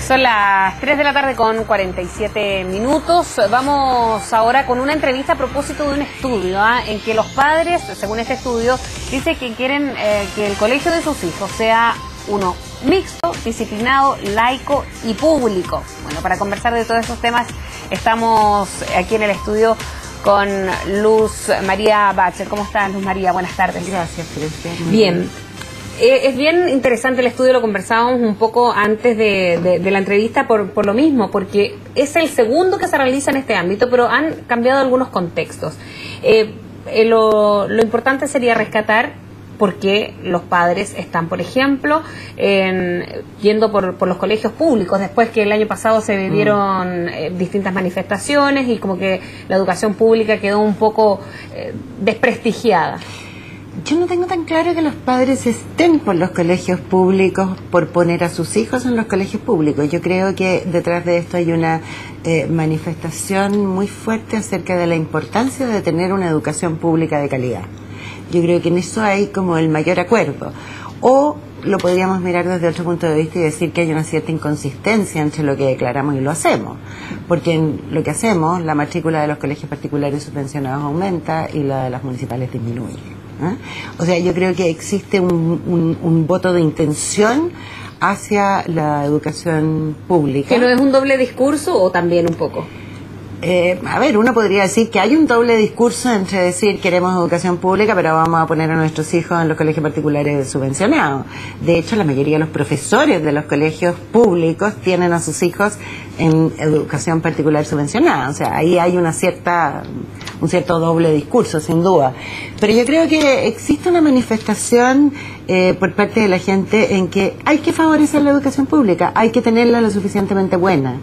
Son las 3 de la tarde con 47 minutos. Vamos ahora con una entrevista a propósito de un estudio en que los padres, según este estudio, dice que quieren que el colegio de sus hijos sea uno mixto, disciplinado, laico y público. Bueno, para conversar de todos esos temas estamos aquí en el estudio con Luz María Bacher. ¿Cómo estás, Luz María? Buenas tardes. Gracias, Celeste. Bien. Es bien interesante el estudio, lo conversábamos un poco antes de la entrevista por lo mismo, porque es el segundo que se realiza en este ámbito, pero han cambiado algunos contextos. Lo importante sería rescatar por qué los padres están, por ejemplo, yendo por los colegios públicos, después que el año pasado se vivieron distintas manifestaciones y como que la educación pública quedó un poco desprestigiada. Yo no tengo tan claro que los padres estén por los colegios públicos por poner a sus hijos en los colegios públicos. Yo creo que detrás de esto hay una manifestación muy fuerte acerca de la importancia de tener una educación pública de calidad. Yo creo que en eso hay como el mayor acuerdo. O lo podríamos mirar desde otro punto de vista y decir que hay una cierta inconsistencia entre lo que declaramos y lo hacemos. Porque en lo que hacemos, la matrícula de los colegios particulares subvencionados aumenta y la de las municipales disminuye. O sea, yo creo que existe un voto de intención hacia la educación pública. ¿Que no es un doble discurso o también un poco? A ver, uno podría decir que hay un doble discurso entre decir queremos educación pública, pero vamos a poner a nuestros hijos en los colegios particulares subvencionados. De hecho, la mayoría de los profesores de los colegios públicos tienen a sus hijos en educación particular subvencionada. O sea, ahí hay un cierto doble discurso, sin duda. Pero yo creo que existe una manifestación por parte de la gente en que hay que favorecer la educación pública, hay que tenerla lo suficientemente buena.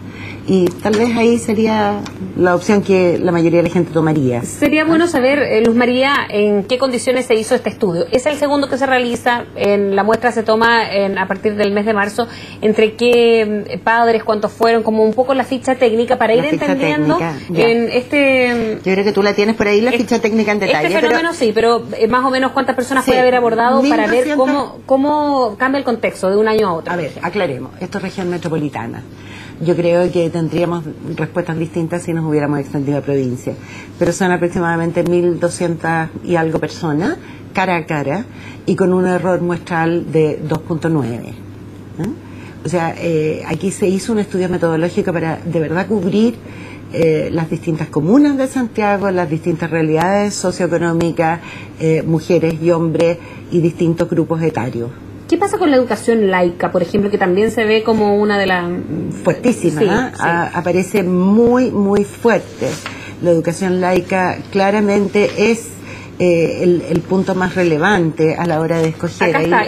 Y tal vez ahí sería la opción que la mayoría de la gente tomaría. Sería bueno saber, Luz María, en qué condiciones se hizo este estudio. Es el segundo que se realiza, la muestra se toma a partir del mes de marzo. ¿Entre qué padres, cuántos fueron? Como un poco la ficha técnica para ir entendiendo en este... Yo creo que tú la tienes por ahí, la ficha técnica en detalle. Este fenómeno sí, pero más o menos cuántas personas puede haber abordado 1200... para ver cómo cambia el contexto de un año a otro. A ver, aclaremos, esto es región metropolitana. Yo creo que tendríamos respuestas distintas si nos hubiéramos extendido a provincia. Pero son aproximadamente 1.200 y algo personas, cara a cara, y con un error muestral de 2.9. O sea, aquí se hizo un estudio metodológico para de verdad cubrir las distintas comunas de Santiago, las distintas realidades socioeconómicas, mujeres y hombres y distintos grupos etarios. ¿Qué pasa con la educación laica, por ejemplo, que también se ve como una de las... Fuertísima, sí, sí. Aparece muy, muy fuerte. La educación laica claramente es el punto más relevante a la hora de escoger. Acá está.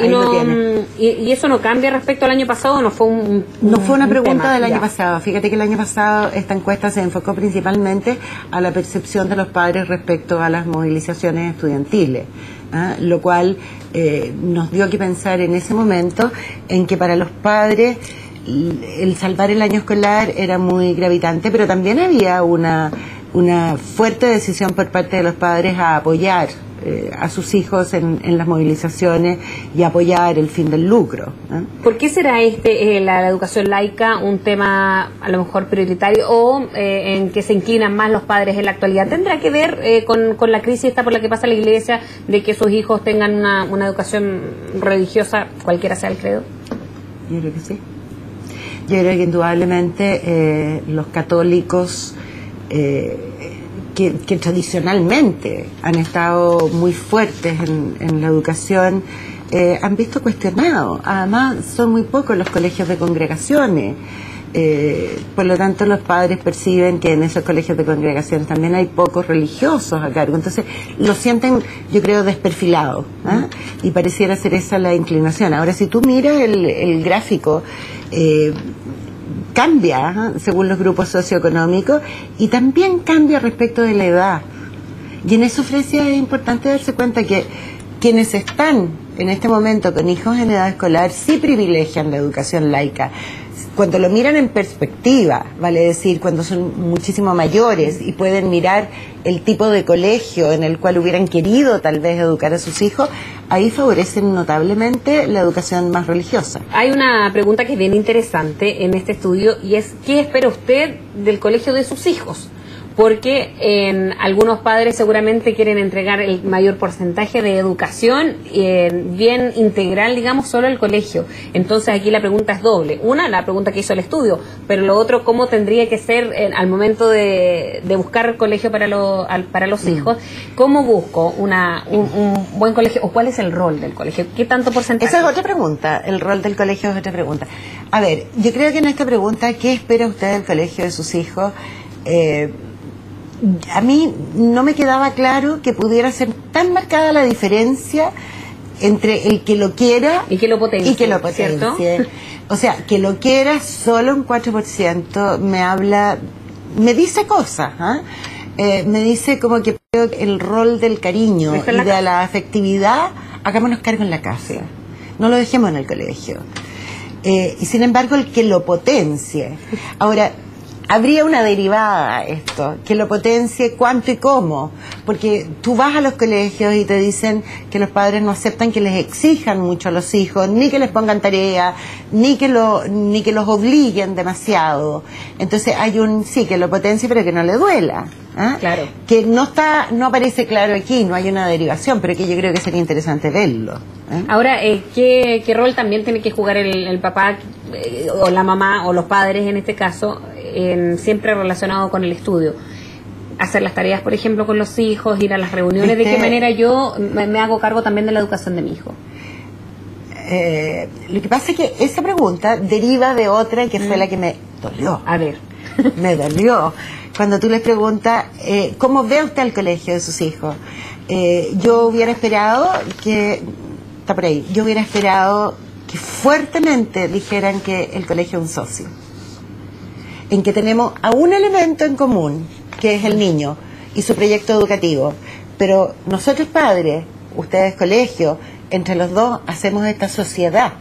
¿Y eso no cambia respecto al año pasado? ¿No fue no fue una pregunta tema del año pasado? Fíjate que el año pasado esta encuesta se enfocó principalmente a la percepción de los padres respecto a las movilizaciones estudiantiles. Lo cual nos dio que pensar en ese momento en que para los padres el salvar el año escolar era muy gravitante, pero también había una fuerte decisión por parte de los padres a apoyar a sus hijos en las movilizaciones y apoyar el fin del lucro. ¿Por qué será la educación laica un tema a lo mejor prioritario o en que se inclinan más los padres en la actualidad? ¿Tendrá que ver con la crisis esta por la que pasa la Iglesia de que sus hijos tengan una educación religiosa, cualquiera sea el credo? Yo creo que sí. Yo creo que indudablemente los católicos que tradicionalmente han estado muy fuertes en la educación, han visto cuestionado. Además, son muy pocos los colegios de congregaciones. Por lo tanto, los padres perciben que en esos colegios de congregaciones también hay pocos religiosos a cargo. Entonces, lo sienten, yo creo, desperfilados. Y pareciera ser esa la inclinación. Ahora, si tú miras el gráfico, cambia según los grupos socioeconómicos y también cambia respecto de la edad. Y en eso, Frecia, es importante darse cuenta que quienes están en este momento con hijos en edad escolar sí privilegian la educación laica. Cuando lo miran en perspectiva, vale decir, cuando son muchísimo mayores y pueden mirar el tipo de colegio en el cual hubieran querido tal vez educar a sus hijos, ahí favorecen notablemente la educación más religiosa. Hay una pregunta que es bien interesante en este estudio y es, ¿qué espera usted del colegio de sus hijos? Porque algunos padres seguramente quieren entregar el mayor porcentaje de educación bien integral, digamos, solo al colegio. Entonces aquí la pregunta es doble. Una, la pregunta que hizo el estudio, pero lo otro, ¿cómo tendría que ser al momento de buscar colegio para los hijos? ¿Cómo busco un buen colegio o cuál es el rol del colegio? ¿Qué tanto porcentaje? Esa es otra pregunta, el rol del colegio es otra pregunta. A ver, yo creo que en esta pregunta, ¿qué espera usted del colegio de sus hijos? A mí no me quedaba claro que pudiera ser tan marcada la diferencia entre el que lo quiera y que lo potencie, ¿cierto? O sea, que lo quiera solo un 4% me dice cosas, me dice como que el rol del cariño y de la afectividad, hagámonos cargo en la casa, no lo dejemos en el colegio. Y sin embargo, el que lo potencie. Ahora, habría una derivada a esto, que lo potencie cuánto y cómo, porque tú vas a los colegios y te dicen que los padres no aceptan que les exijan mucho a los hijos, ni que les pongan tarea, ni que los obliguen demasiado. Entonces hay sí, que lo potencie pero que no le duela. Claro. Que no aparece claro aquí, no hay una derivación, pero que yo creo que sería interesante verlo. Ahora, ¿qué rol también tiene que jugar el papá o la mamá o los padres en este caso, siempre relacionado con el estudio? Hacer las tareas, por ejemplo, con los hijos, ir a las reuniones. ¿De qué manera yo me hago cargo también de la educación de mi hijo? Lo que pasa es que esa pregunta deriva de otra que fue la que me dolió. A ver. Me dolió. Cuando tú les preguntas, ¿cómo ve usted el colegio de sus hijos? Yo hubiera esperado que... Está por ahí. Yo hubiera esperado que fuertemente dijeran que el colegio es un socio. En que tenemos a un elemento en común, que es el niño y su proyecto educativo. Pero nosotros padres, ustedes colegio, entre los dos hacemos esta sociedad,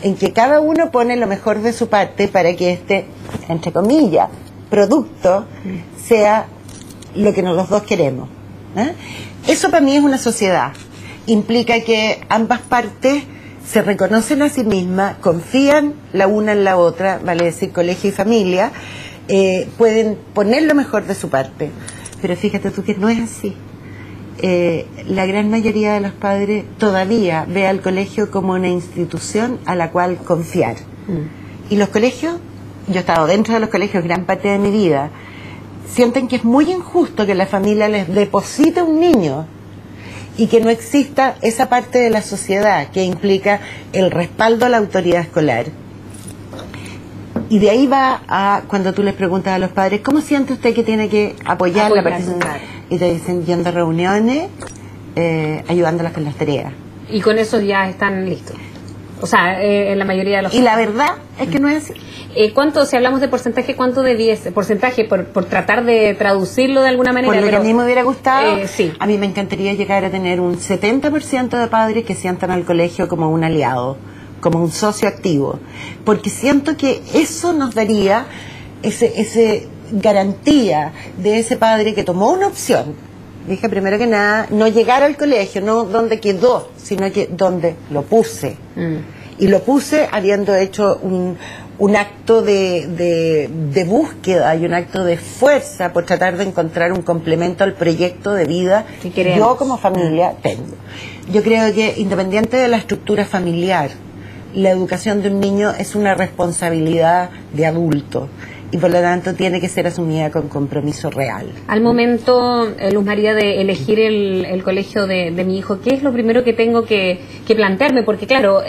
en que cada uno pone lo mejor de su parte para que este, entre comillas, producto sea lo que los dos queremos. Eso para mí es una sociedad. Implica que ambas partes se reconocen a sí mismas, confían la una en la otra, vale decir colegio y familia, pueden poner lo mejor de su parte. Pero fíjate tú que no es así. La gran mayoría de los padres todavía ve al colegio como una institución a la cual confiar. Y los colegios, yo he estado dentro de los colegios gran parte de mi vida, sienten que es muy injusto que la familia les deposite un niño y que no exista esa parte de la sociedad que implica el respaldo a la autoridad escolar. Y de ahí va a cuando tú les preguntas a los padres, ¿cómo siente usted que tiene que apoyar la participación? Y te dicen, yendo a reuniones, ayudándolas con las tareas. Y con eso ya están listos. O sea, en la mayoría de los... Y la verdad es que no es así. ¿Cuánto, si hablamos de porcentaje, cuánto de 10? Porcentaje, por tratar de traducirlo de alguna manera. Por lo que a mí me hubiera gustado, sí. A mí me encantaría llegar a tener un 70% de padres que sientan al colegio como un aliado, como un socio activo. Porque siento que eso nos daría ese garantía de ese padre que tomó una opción. Dije, primero que nada, no llegar al colegio, no donde quedó, sino que donde lo puse. Y lo puse habiendo hecho un acto de búsqueda y un acto de fuerza por tratar de encontrar un complemento al proyecto de vida que yo como familia tengo. Yo creo que independiente de la estructura familiar, la educación de un niño es una responsabilidad de adulto y por lo tanto tiene que ser asumida con compromiso real. Al momento, Luz María, de elegir el colegio de mi hijo, ¿qué es lo primero que tengo que plantearme? Porque claro,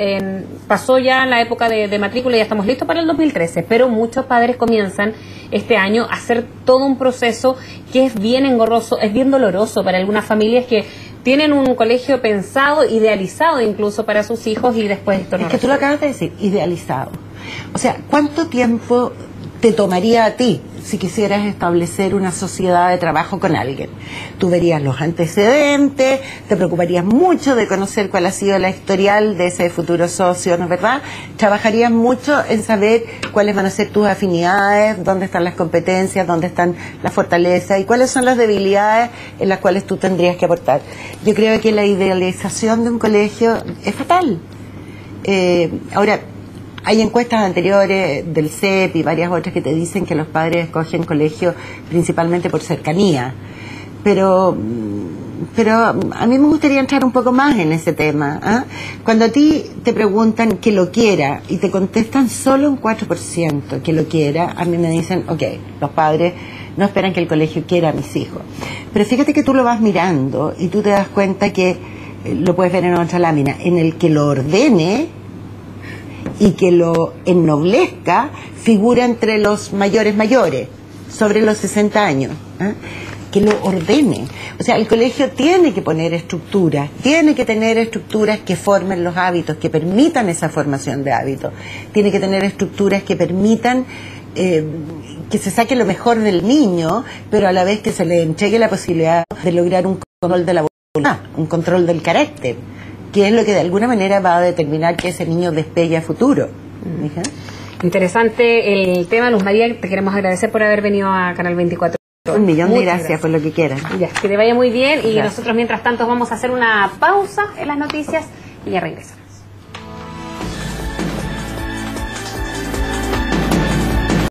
pasó ya la época de matrícula, ya estamos listos para el 2013, pero muchos padres comienzan este año a hacer todo un proceso que es bien engorroso, es bien doloroso para algunas familias que tienen un colegio pensado, idealizado incluso para sus hijos y después esto no. Es que tú lo acabas de decir, idealizado. O sea, ¿cuánto tiempo te tomaría a ti si quisieras establecer una sociedad de trabajo con alguien. Tú verías los antecedentes, te preocuparías mucho de conocer cuál ha sido la historial de ese futuro socio, ¿no es verdad? Trabajarías mucho en saber cuáles van a ser tus afinidades, dónde están las competencias, dónde están las fortalezas y cuáles son las debilidades en las cuales tú tendrías que aportar. Yo creo que la idealización de un colegio es fatal. Ahora, hay encuestas anteriores del CEP y varias otras que te dicen que los padres escogen colegio principalmente por cercanía, pero a mí me gustaría entrar un poco más en ese tema, ¿eh? Cuando a ti te preguntan que lo quiera y te contestan solo un 4% que lo quiera, a mí me dicen, ok, los padres no esperan que el colegio quiera a mis hijos. Pero fíjate que tú lo vas mirando y tú te das cuenta que, lo puedes ver en otra lámina, en el que lo ordene y que lo ennoblezca, figura entre los mayores, sobre los 60 años, ¿eh? Que lo ordene. O sea, el colegio tiene que poner estructuras, tiene que tener estructuras que formen los hábitos, que permitan esa formación de hábitos, tiene que tener estructuras que permitan que se saque lo mejor del niño, pero a la vez que se le entregue la posibilidad de lograr un control de la voluntad, un control del carácter, que es lo que de alguna manera va a determinar que ese niño despegue a futuro. ¿Mija? Interesante el tema, Luz María, te queremos agradecer por haber venido a Canal 24. Un millón de gracias por lo que quieran. Ya, que te vaya muy bien y gracias. Nosotros mientras tanto vamos a hacer una pausa en las noticias y ya regresamos.